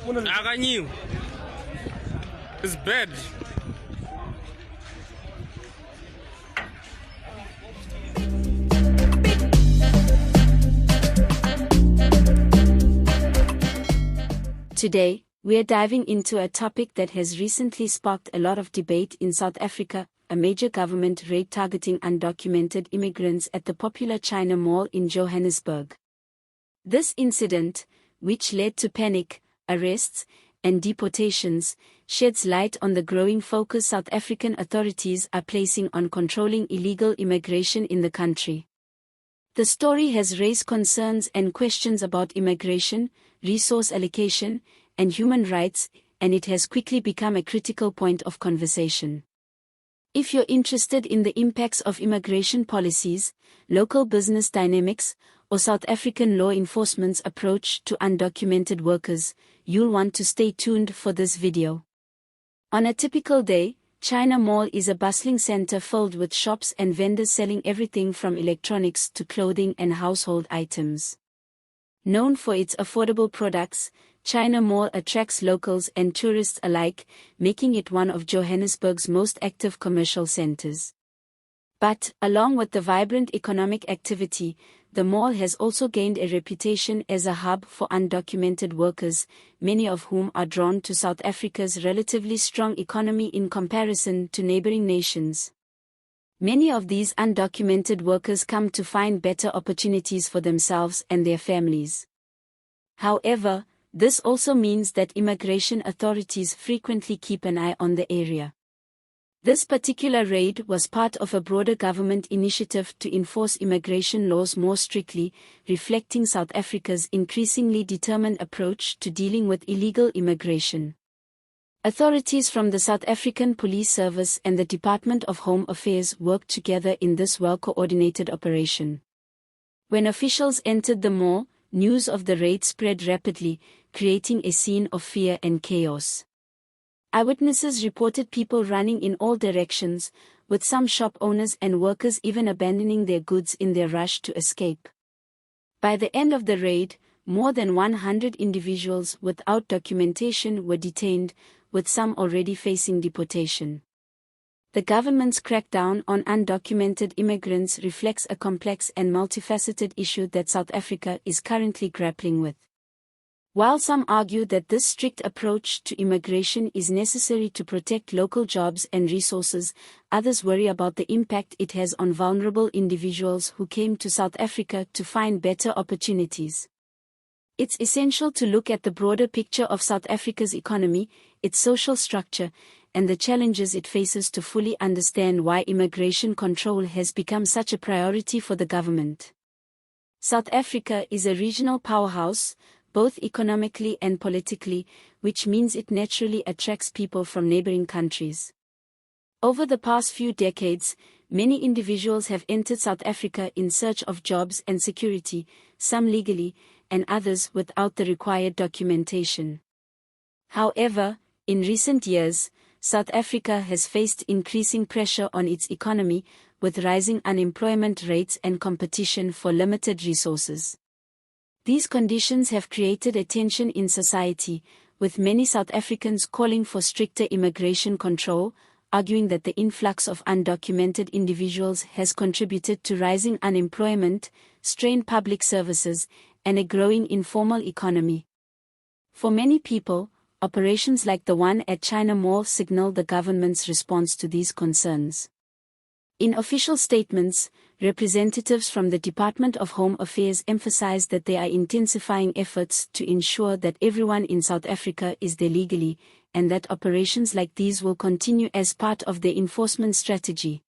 Aganyu. It's bad. Today, we are diving into a topic that has recently sparked a lot of debate in South Africa, a major government raid targeting undocumented immigrants at the popular China Mall in Johannesburg. This incident, which led to panic, arrests, and deportations, sheds light on the growing focus South African authorities are placing on controlling illegal immigration in the country. The story has raised concerns and questions about immigration, resource allocation, and human rights, and it has quickly become a critical point of conversation. If you're interested in the impacts of immigration policies, local business dynamics, or South African law enforcement's approach to undocumented workers, you'll want to stay tuned for this video. On a typical day, China Mall is a bustling center filled with shops and vendors selling everything from electronics to clothing and household items. Known for its affordable products, China Mall attracts locals and tourists alike, making it one of Johannesburg's most active commercial centers. But, along with the vibrant economic activity, the mall has also gained a reputation as a hub for undocumented workers, many of whom are drawn to South Africa's relatively strong economy in comparison to neighboring nations. Many of these undocumented workers come to find better opportunities for themselves and their families. However, this also means that immigration authorities frequently keep an eye on the area. This particular raid was part of a broader government initiative to enforce immigration laws more strictly, reflecting South Africa's increasingly determined approach to dealing with illegal immigration. Authorities from the South African Police Service and the Department of Home Affairs worked together in this well-coordinated operation. When officials entered the mall, news of the raid spread rapidly, creating a scene of fear and chaos. Eyewitnesses reported people running in all directions, with some shop owners and workers even abandoning their goods in their rush to escape. By the end of the raid, more than 100 individuals without documentation were detained, with some already facing deportation. The government's crackdown on undocumented immigrants reflects a complex and multifaceted issue that South Africa is currently grappling with. While some argue that this strict approach to immigration is necessary to protect local jobs and resources, others worry about the impact it has on vulnerable individuals who came to South Africa to find better opportunities. It's essential to look at the broader picture of South Africa's economy, its social structure, and the challenges it faces to fully understand why immigration control has become such a priority for the government. South Africa is a regional powerhouse, both economically and politically, which means it naturally attracts people from neighboring countries. Over the past few decades, many individuals have entered South Africa in search of jobs and security, some legally, and others without the required documentation. However, in recent years, South Africa has faced increasing pressure on its economy, with rising unemployment rates and competition for limited resources. These conditions have created a tension in society, with many South Africans calling for stricter immigration control, arguing that the influx of undocumented individuals has contributed to rising unemployment, strained public services, and a growing informal economy. For many people, operations like the one at China Mall signal the government's response to these concerns. In official statements, representatives from the Department of Home Affairs emphasized that they are intensifying efforts to ensure that everyone in South Africa is there legally, and that operations like these will continue as part of their enforcement strategy.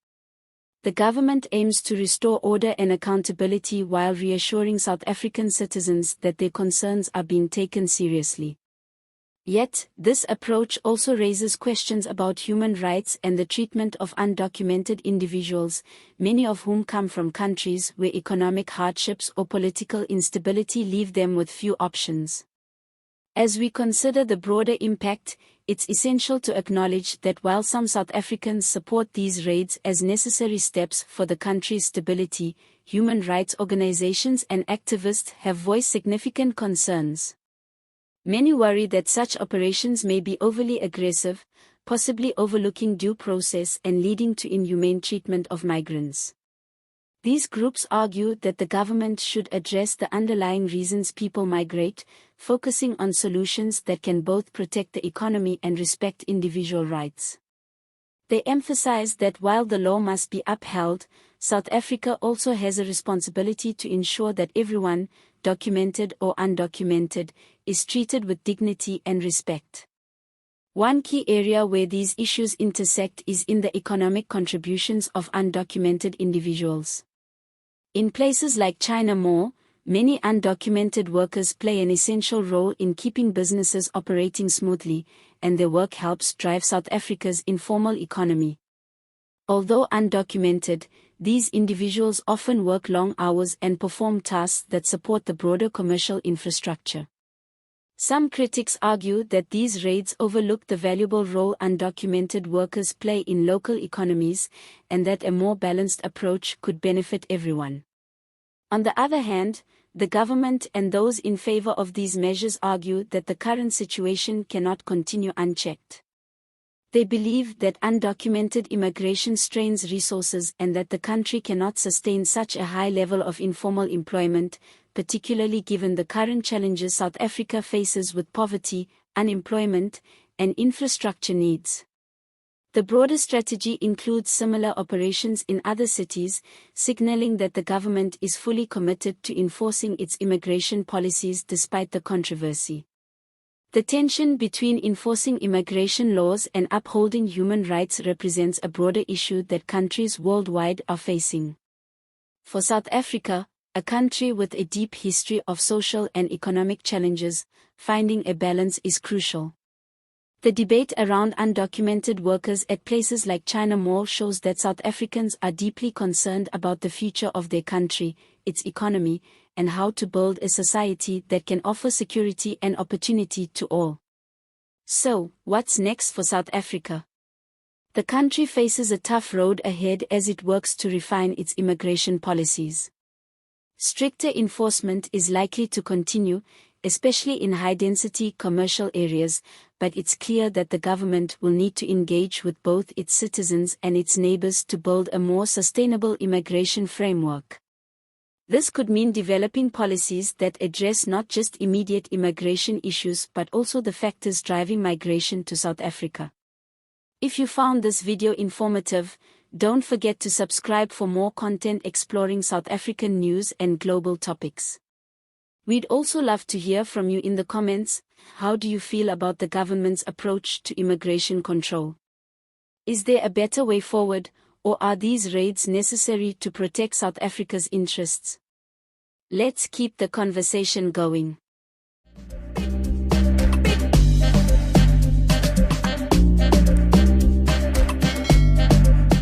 The government aims to restore order and accountability while reassuring South African citizens that their concerns are being taken seriously. Yet, this approach also raises questions about human rights and the treatment of undocumented individuals, many of whom come from countries where economic hardships or political instability leave them with few options. As we consider the broader impact, it's essential to acknowledge that while some South Africans support these raids as necessary steps for the country's stability, human rights organizations and activists have voiced significant concerns. Many worry that such operations may be overly aggressive, possibly overlooking due process and leading to inhumane treatment of migrants. These groups argue that the government should address the underlying reasons people migrate, focusing on solutions that can both protect the economy and respect individual rights. They emphasize that while the law must be upheld, South Africa also has a responsibility to ensure that everyone, documented or undocumented, is treated with dignity and respect. One key area where these issues intersect is in the economic contributions of undocumented individuals. In places like China Mall, many undocumented workers play an essential role in keeping businesses operating smoothly, and their work helps drive South Africa's informal economy. Although undocumented, these individuals often work long hours and perform tasks that support the broader commercial infrastructure. Some critics argue that these raids overlook the valuable role undocumented workers play in local economies, and that a more balanced approach could benefit everyone. On the other hand, the government and those in favor of these measures argue that the current situation cannot continue unchecked. They believe that undocumented immigration strains resources and that the country cannot sustain such a high level of informal employment, particularly given the current challenges South Africa faces with poverty, unemployment, and infrastructure needs. The broader strategy includes similar operations in other cities, signaling that the government is fully committed to enforcing its immigration policies despite the controversy. The tension between enforcing immigration laws and upholding human rights represents a broader issue that countries worldwide are facing. For South Africa, a country with a deep history of social and economic challenges, finding a balance is crucial. The debate around undocumented workers at places like China Mall shows that South Africans are deeply concerned about the future of their country, its economy, and how to build a society that can offer security and opportunity to all. So, what's next for South Africa? The country faces a tough road ahead as it works to refine its immigration policies. Stricter enforcement is likely to continue, especially in high-density commercial areas, but it's clear that the government will need to engage with both its citizens and its neighbors to build a more sustainable immigration framework. This could mean developing policies that address not just immediate immigration issues but also the factors driving migration to South Africa. If you found this video informative, don't forget to subscribe for more content exploring South African news and global topics. We'd also love to hear from you in the comments. How do you feel about the government's approach to immigration control? Is there a better way forward, or are these raids necessary to protect South Africa's interests? Let's keep the conversation going.